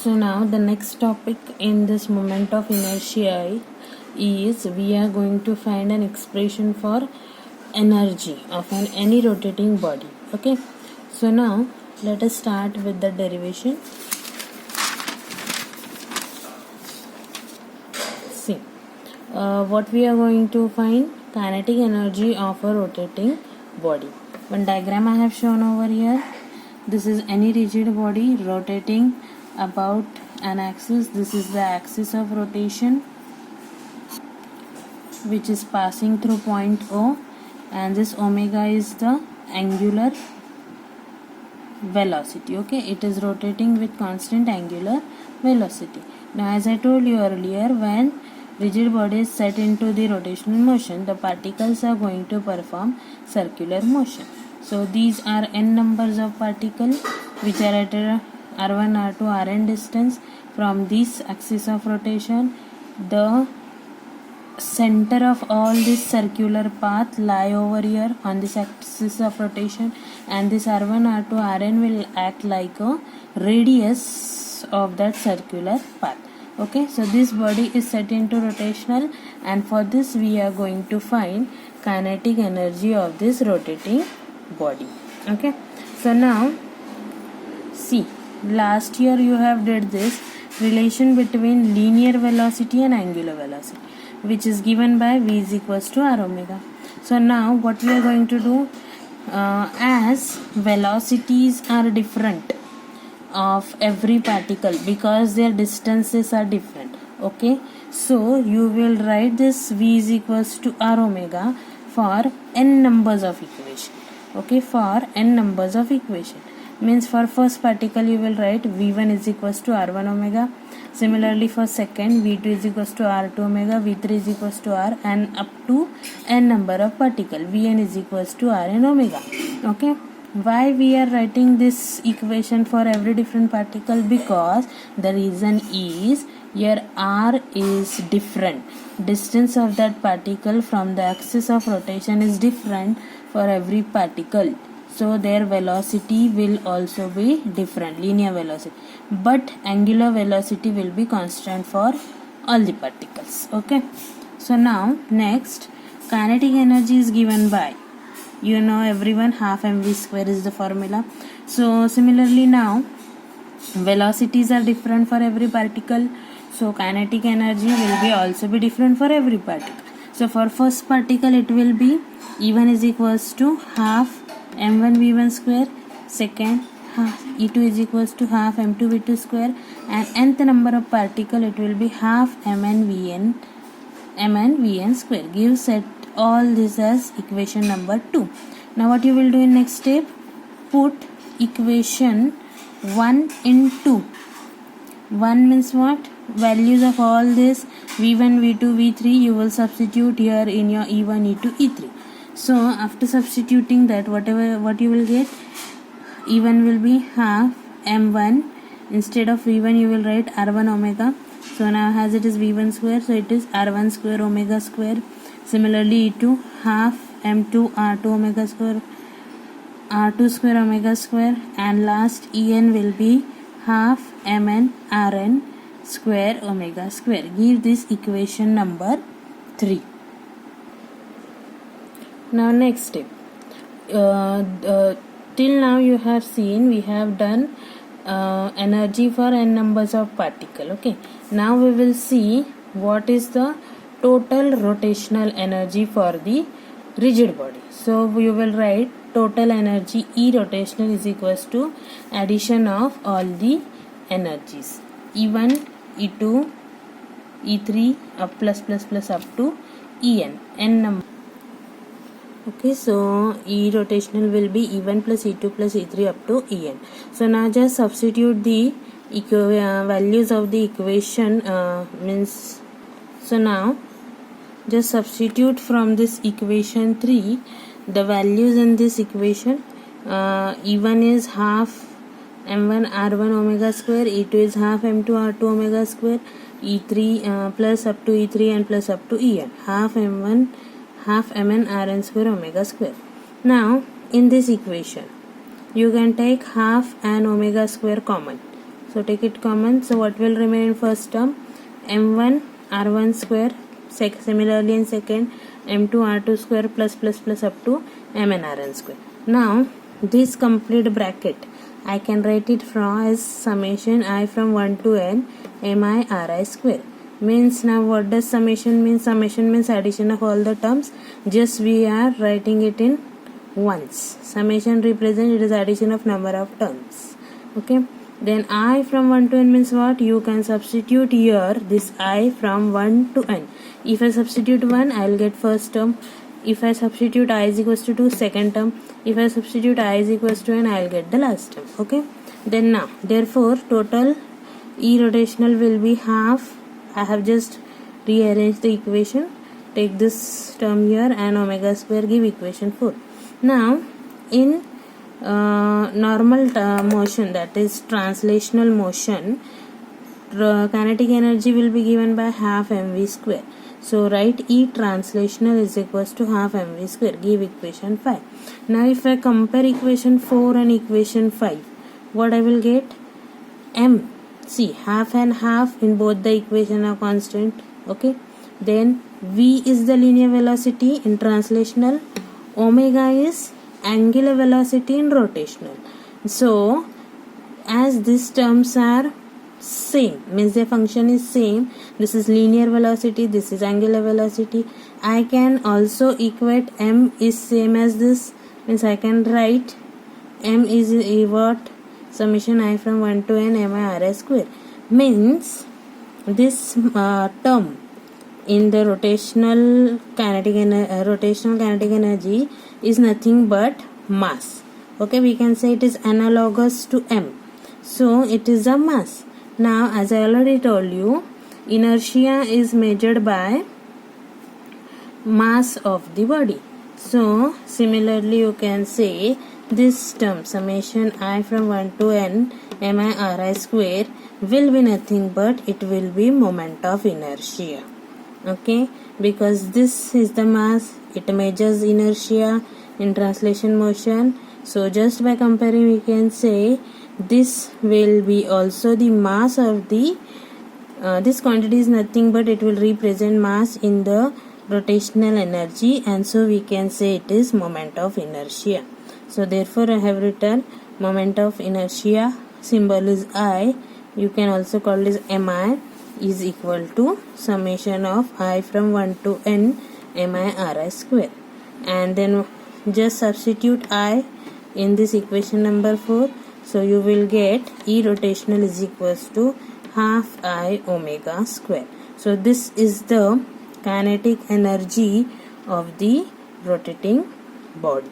So now the next topic in this moment of inertia is we are going to find an expression for energy of any rotating body. Okay, so now let us start with the derivation. See, what we are going to find: kinetic energy of a rotating body. One diagram I have shown over here. This is any rigid body rotating about an axis. This is the axis of rotation which is passing through point O, and this omega is the angular velocity. Okay, it is rotating with constant angular velocity. Now, as I told you earlier, when rigid body is set into the rotational motion, the particles are going to perform circular motion. So these are n numbers of particles which are at a r1, r2, rn distance from this axis of rotation. The center of all this circular path lie over here on this axis of rotation, and this r1, r2, rn will act like a radius of that circular path. Okay, so this body is set into rotational, and for this we are going to find kinetic energy of this rotating body. Okay, so now see, last year you have did this relation between linear velocity and angular velocity, which is given by v is equals to r omega. So now what we are going to do, as velocities are different of every particle because their distances are different. Okay, so you will write this v is equals to r omega for n numbers of equation. Okay, for n numbers of equation means for first particle you will write v1 is equals to r1 omega. Similarly for second, v2 is equals to r2 omega, v3 is equals to r, and up to n number of particle, vn is equals to rn omega. Okay, why we are writing this equation for every different particle? Because the reason is here r is different, distance of that particle from the axis of rotation is different for every particle, so their velocity will also be different, linear velocity, but angular velocity will be constant for all the particles. Okay, so now next, kinetic energy is given by, you know everyone, half mv square is the formula. So similarly now velocities are different for every particle, so kinetic energy will be also be different for every particle. So for first particle it will be E1 is equals to half m1 v1 square, second half E2 is equals to half m2 v2 square, and nth number of particle it will be half mn vn square. Give set all this as equation number 2. Now what you will do in next step, put equation 1 in 2. 1 means what? Values of all this v1, v2, v3 you will substitute here in your e1, e2, e3. So after substituting that, what you will get, e1 will be half m1, instead of v1 you will write r1 omega. So now as it is v1 square, so it is r1 square omega square. Similarly e2, half m2 r2 omega square, r2 square omega square, and last en will be half mn rn square omega square. Give this equation number 3. Now next step, till now you have seen we have done energy for n numbers of particle. Okay, now we will see what is the total rotational energy for the rigid body. So you will write total energy E rotational is equals to addition of all the energies E1, E2, E3 up plus up to En, n number. Okay, so E rotational will be E1 plus E2 plus E3 up to En. So now just substitute the values of the equation, means, so now just substitute from this equation 3 the values in this equation. E1 is half m1 r1 omega square, E2 is half m2 r2 omega square, E3 plus up to E3 and plus up to En, half m1 half mn rn square omega square. Now in this equation you can take half and omega square common, So take it common. So what will remain in first term? m1 r1 square. Similarly in second, m2 r2 square plus up to mn rn square. Now this complete bracket I can write it from as summation I from 1 to n mi ri square. Means now what does summation mean? Summation means addition of all the terms. Just we are writing it in ones. Summation represents it is addition of number of terms. Okay. Then I from 1 to n means what? You can substitute here this I from 1 to n. If I substitute 1, I will get first term. If I substitute I is equals to 2, second term. If I substitute I is equals to n, I will get the last term. Okay. Then now, therefore, total E rotational will be half. I have just rearranged the equation. Take this term here and omega square give equation 4. Now, in normal motion, that is translational motion, kinetic energy will be given by half mv square. So write E translational is equals to half mv square. Give equation 5. Now if I compare equation 4 and equation 5, what I will get? M. See, half and half in both the equation are constant. Okay. Then v is the linear velocity in translational. Omega is angular velocity in rotational. So as these terms are same, means their function is same, this is linear velocity, this is angular velocity, I can also equate m is same as this, means I can write m is what? Summation I from 1 to n mi ri square. Means this term in the rotational kinetic energy is nothing but mass. Okay, we can say it is analogous to m. So it is a mass. Now as I already told you, inertia is measured by mass of the body. So similarly you can say this term summation I from 1 to n mi ri square will be nothing but it will be moment of inertia. Okay, because this is the mass, it measures inertia in translation motion. So just by comparing we can say this will be also the mass of the this quantity is nothing but it will represent mass in the rotational energy, and so we can say it is moment of inertia. So therefore I have written moment of inertia, symbol is I, you can also call this mi, is equal to summation of I from 1 to n mi ri square. And then just substitute I in this equation number 4. So you will get E rotational is equals to half I omega square. So this is the kinetic energy of the rotating body.